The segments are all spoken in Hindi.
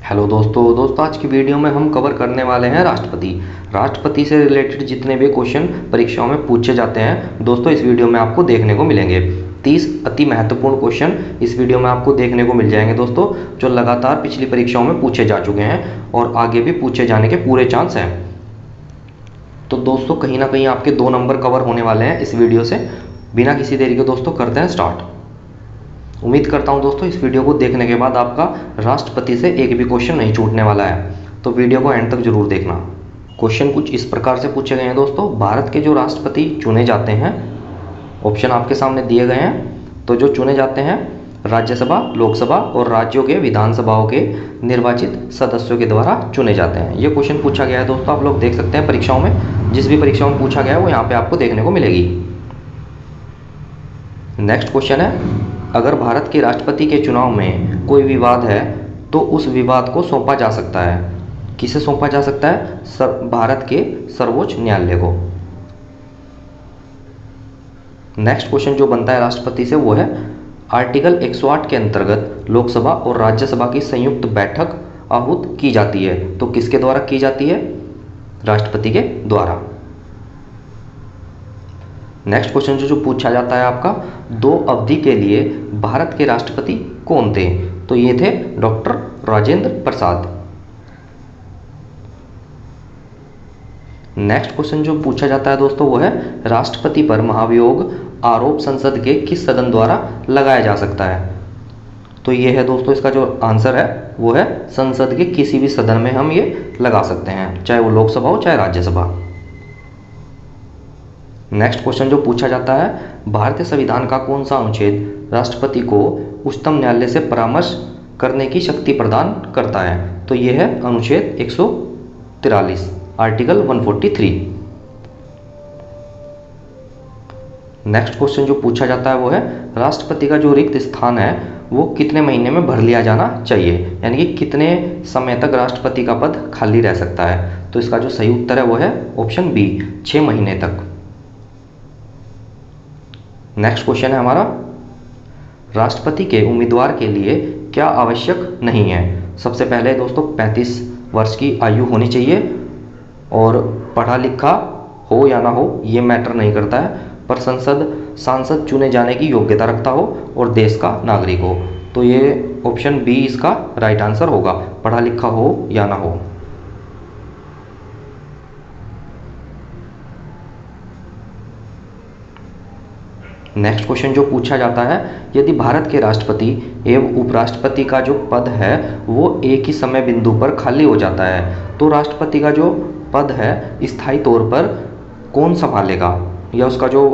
हेलो दोस्तों आज की वीडियो में हम कवर करने वाले हैं राष्ट्रपति से रिलेटेड जितने भी क्वेश्चन परीक्षाओं में पूछे जाते हैं दोस्तों इस वीडियो में आपको देखने को मिलेंगे। 30 अति महत्वपूर्ण क्वेश्चन इस वीडियो में आपको देखने को मिल जाएंगे दोस्तों, जो लगातार पिछली परीक्षाओं में पूछे जा चुके हैं और आगे भी पूछे जाने के पूरे चांस हैं। तो दोस्तों कहीं ना कहीं आपके 2 नंबर कवर होने वाले हैं इस वीडियो से। बिना किसी देरी के दोस्तों करते हैं स्टार्ट। उम्मीद करता हूं दोस्तों इस वीडियो को देखने के बाद आपका राष्ट्रपति से एक भी क्वेश्चन नहीं छूटने वाला है, तो वीडियो को एंड तक जरूर देखना। क्वेश्चन कुछ इस प्रकार से पूछे गए हैं दोस्तों। भारत के जो राष्ट्रपति चुने जाते हैं, ऑप्शन आपके सामने दिए गए हैं, तो जो चुने जाते हैं राज्यसभा, लोकसभा और राज्यों के विधानसभाओं के निर्वाचित सदस्यों के द्वारा चुने जाते हैं। ये क्वेश्चन पूछा गया है दोस्तों, आप लोग देख सकते हैं परीक्षाओं में, जिस भी परीक्षाओं में पूछा गया है वो यहाँ पे आपको देखने को मिलेगी। नेक्स्ट क्वेश्चन है, अगर भारत के राष्ट्रपति के चुनाव में कोई विवाद है तो उस विवाद को सौंपा जा सकता है। किसे सौंपा जा सकता है? भारत के सर्वोच्च न्यायालय को। नेक्स्ट क्वेश्चन जो बनता है राष्ट्रपति से वो है, आर्टिकल 108 के अंतर्गत लोकसभा और राज्यसभा की संयुक्त बैठक आहूत की जाती है, तो किसके द्वारा की जाती है? राष्ट्रपति के द्वारा। नेक्स्ट क्वेश्चन जो पूछा जाता है आपका, 2 अवधि के लिए भारत के राष्ट्रपति कौन थे? तो ये थे doctor Rajendra Prasad. Next question जो पूछा जाता है दोस्तों वो है, राष्ट्रपति पर महाभियोग आरोप संसद के किस सदन द्वारा लगाया जा सकता है? तो ये है दोस्तों, इसका जो आंसर है वो है संसद के किसी भी सदन में हम ये लगा सकते हैं, चाहे वो लोकसभा हो चाहे राज्यसभा। नेक्स्ट क्वेश्चन जो पूछा जाता है, भारतीय संविधान का कौन सा अनुच्छेद राष्ट्रपति को उच्चतम न्यायालय से परामर्श करने की शक्ति प्रदान करता है? तो यह है अनुच्छेद 143, आर्टिकल 143। नेक्स्ट क्वेश्चन जो पूछा जाता है वो है, राष्ट्रपति का जो रिक्त स्थान है वो कितने महीने में भर लिया जाना चाहिए, यानी कि कितने समय तक राष्ट्रपति का पद खाली रह सकता है? तो इसका जो सही उत्तर है वो है ऑप्शन बी, 6 महीने तक। नेक्स्ट क्वेश्चन है हमारा, राष्ट्रपति के उम्मीदवार के लिए क्या आवश्यक नहीं है? सबसे पहले दोस्तों 35 वर्ष की आयु होनी चाहिए और पढ़ा लिखा हो या ना हो ये मैटर नहीं करता है, पर सांसद चुने जाने की योग्यता रखता हो और देश का नागरिक हो। तो ये ऑप्शन बी इसका राइट आंसर होगा, पढ़ा लिखा हो या ना हो। नेक्स्ट क्वेश्चन जो पूछा जाता है, यदि भारत के राष्ट्रपति एवं उपराष्ट्रपति का जो पद है वो एक ही समय बिंदु पर खाली हो जाता है, तो राष्ट्रपति का जो पद है स्थायी तौर पर कौन संभालेगा या उसका जो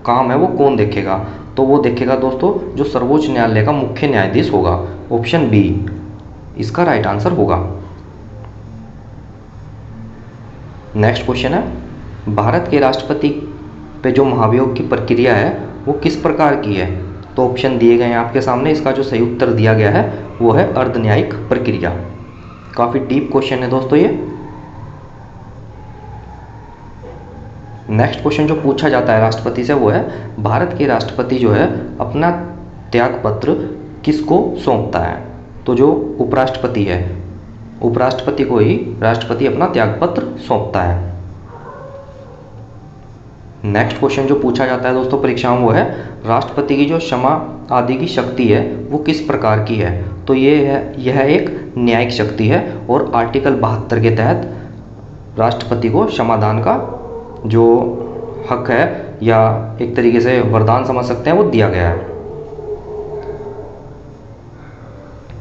काम है वो कौन देखेगा? तो वो देखेगा दोस्तों जो सर्वोच्च न्यायालय का मुख्य न्यायाधीश होगा। ऑप्शन बी इसका राइट आंसर होगा। नेक्स्ट क्वेश्चन है, भारत के राष्ट्रपति पे जो महाभियोग की प्रक्रिया है वो किस प्रकार की है? तो ऑप्शन दिए गए हैं आपके सामने, इसका जो सही उत्तर दिया गया है वो है अर्ध न्यायिक प्रक्रिया। काफी डीप क्वेश्चन है दोस्तों ये। नेक्स्ट क्वेश्चन जो पूछा जाता है राष्ट्रपति से वो है, भारत के राष्ट्रपति जो है अपना त्यागपत्र किसको सौंपता है? तो जो उपराष्ट्रपति है, उपराष्ट्रपति को ही राष्ट्रपति अपना त्यागपत्र सौंपता है। नेक्स्ट क्वेश्चन जो पूछा जाता है दोस्तों परीक्षाओं में वो है, राष्ट्रपति की जो क्षमा आदि की शक्ति है वो किस प्रकार की है? तो यह एक न्यायिक शक्ति है और आर्टिकल 72 के तहत राष्ट्रपति को क्षमादान का जो हक है या एक तरीके से वरदान समझ सकते हैं वो दिया गया है।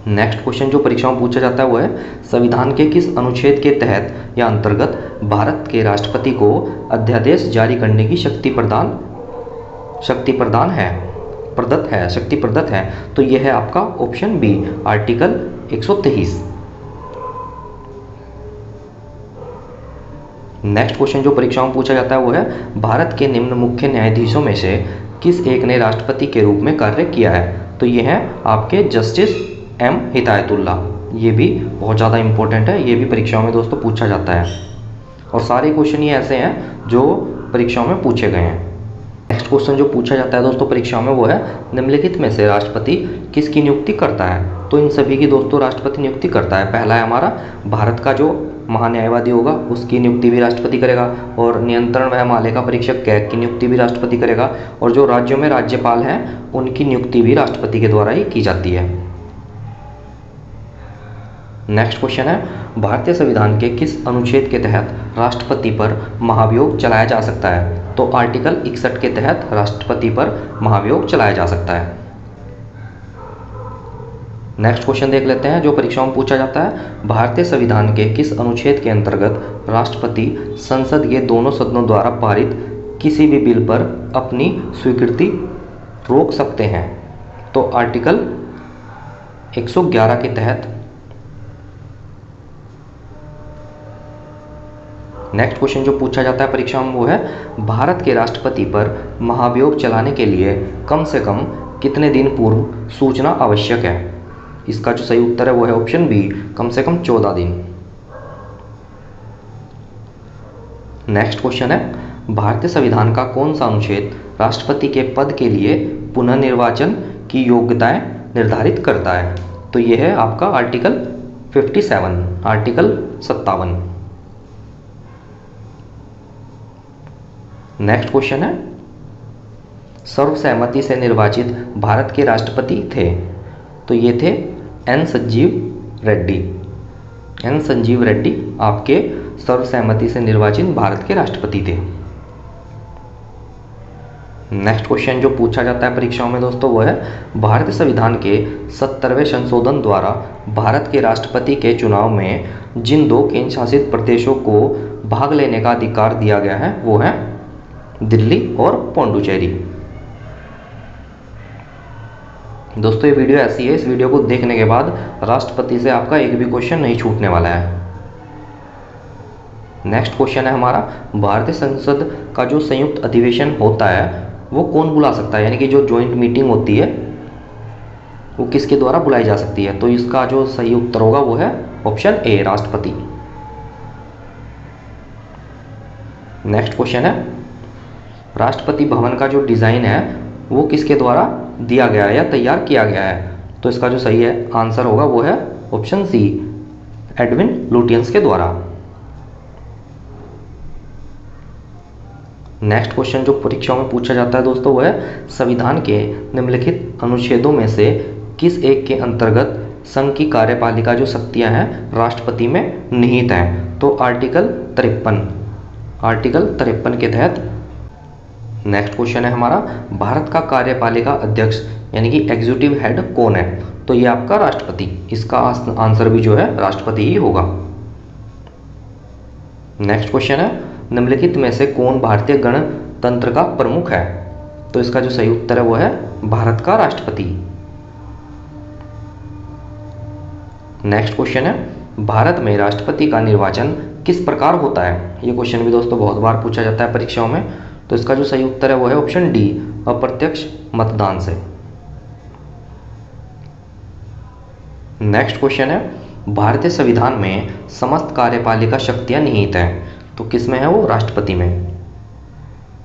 नेक्स्ट क्वेश्चन जो परीक्षाओं में पूछा जाता है वो है, संविधान के किस अनुच्छेद के तहत या अंतर्गत भारत के राष्ट्रपति को अध्यादेश जारी करने की शक्ति प्रदत्त है? तो यह है आपका option B, article 123। Next question जो परीक्षाओं में पूछा जाता है वो है, भारत के निम्न मुख्य न्यायाधीशों में से किस एक ने राष्ट्रपति के रूप में कार्य किया है? तो ये है आपके जस्टिस एम हिदायतुल्ला। ये भी बहुत ज़्यादा इंपॉर्टेंट है, ये भी परीक्षाओं में दोस्तों पूछा जाता है और सारे क्वेश्चन ये ऐसे हैं जो परीक्षाओं में पूछे गए हैं। नेक्स्ट क्वेश्चन जो पूछा जाता है दोस्तों परीक्षाओं में वो है निम्नलिखित में से राष्ट्रपति किसकी नियुक्ति करता है। तो इन सभी की दोस्तों राष्ट्रपति नियुक्ति करता है। पहला है हमारा भारत का जो महान्यायवादी होगा उसकी नियुक्ति भी राष्ट्रपति करेगा, और नियंत्रण व मालिका परीक्षक कैग की नियुक्ति भी राष्ट्रपति करेगा, और जो राज्यों में राज्यपाल हैं उनकी नियुक्ति भी राष्ट्रपति के द्वारा ही की जाती है। नेक्स्ट क्वेश्चन है भारतीय संविधान के किस अनुच्छेद के तहत राष्ट्रपति पर महाभियोग चलाया जा सकता है। तो आर्टिकल 61 के तहत राष्ट्रपति पर महाभियोग चलाया जा सकता है। नेक्स्ट क्वेश्चन देख लेते हैं जो परीक्षाओं में पूछा जाता है भारतीय संविधान के किस अनुच्छेद के अंतर्गत राष्ट्रपति संसद के दोनों सदनों द्वारा पारित किसी भी बिल पर अपनी स्वीकृति रोक सकते हैं। तो आर्टिकल 111 के तहत। नेक्स्ट क्वेश्चन जो पूछा जाता है परीक्षा में वो है भारत के राष्ट्रपति पर महाभियोग चलाने के लिए कम से कम कितने दिन पूर्व सूचना आवश्यक है। इसका जो सही उत्तर है वो है ऑप्शन बी, कम से कम 14 दिन। नेक्स्ट क्वेश्चन है भारतीय संविधान का कौन सा अनुच्छेद राष्ट्रपति के पद के लिए पुनर्निर्वाचन की योग्यताएं निर्धारित करता है। तो यह है आपका आर्टिकल 57, आर्टिकल 57। नेक्स्ट क्वेश्चन है सर्वसहमति से निर्वाचित भारत के राष्ट्रपति थे। तो ये थे एन संजीव रेड्डी। एन संजीव रेड्डी आपके सर्वसहमति से निर्वाचित भारत के राष्ट्रपति थे। नेक्स्ट क्वेश्चन जो पूछा जाता है परीक्षाओं में दोस्तों वो है भारतीय संविधान के 70वें संशोधन द्वारा भारत के राष्ट्रपति के चुनाव में जिन 2 केंद्र शासित प्रदेशों को भाग लेने का अधिकार दिया गया है वो है दिल्ली और पौंडुचेरी। दोस्तों ये वीडियो ऐसी है, इस वीडियो को देखने के बाद राष्ट्रपति से आपका एक भी क्वेश्चन नहीं छूटने वाला है। नेक्स्ट क्वेश्चन है हमारा भारतीय संसद का जो संयुक्त अधिवेशन होता है वो कौन बुला सकता है, यानी कि जो ज्वाइंट मीटिंग होती है वो किसके द्वारा बुलाई जा सकती है। तो इसका जो सही उत्तर होगा वो है ऑप्शन ए, राष्ट्रपति। नेक्स्ट क्वेश्चन है राष्ट्रपति भवन का जो डिज़ाइन है वो किसके द्वारा दिया गया है या तैयार किया गया है। तो इसका जो सही है आंसर होगा वो है ऑप्शन सी, एडविन लुटियंस के द्वारा। नेक्स्ट क्वेश्चन जो परीक्षाओं में पूछा जाता है दोस्तों वो है संविधान के निम्नलिखित अनुच्छेदों में से किस एक के अंतर्गत संघ की कार्यपालिका जो शक्तियां हैं राष्ट्रपति में निहित हैं। तो आर्टिकल 53, आर्टिकल 53 के तहत। नेक्स्ट क्वेश्चन है हमारा भारत का कार्यपालिका अध्यक्ष यानी कि एग्जीक्यूटिव हेड कौन है। तो ये आपका राष्ट्रपति, इसका आंसर भी जो है राष्ट्रपति ही होगा। नेक्स्ट क्वेश्चन है निम्नलिखित में से कौन भारतीय गणतंत्र का प्रमुख है। तो इसका जो सही उत्तर है वो है भारत का राष्ट्रपति। नेक्स्ट क्वेश्चन है भारत में राष्ट्रपति का निर्वाचन किस प्रकार होता है। ये क्वेश्चन भी दोस्तों बहुत बार पूछा जाता है परीक्षाओं में। तो इसका जो सही उत्तर है वो है ऑप्शन डी, अप्रत्यक्ष मतदान से। नेक्स्ट क्वेश्चन है भारतीय संविधान में समस्त कार्यपालिका शक्तियां निहित हैं। तो किस में है वो, राष्ट्रपति में।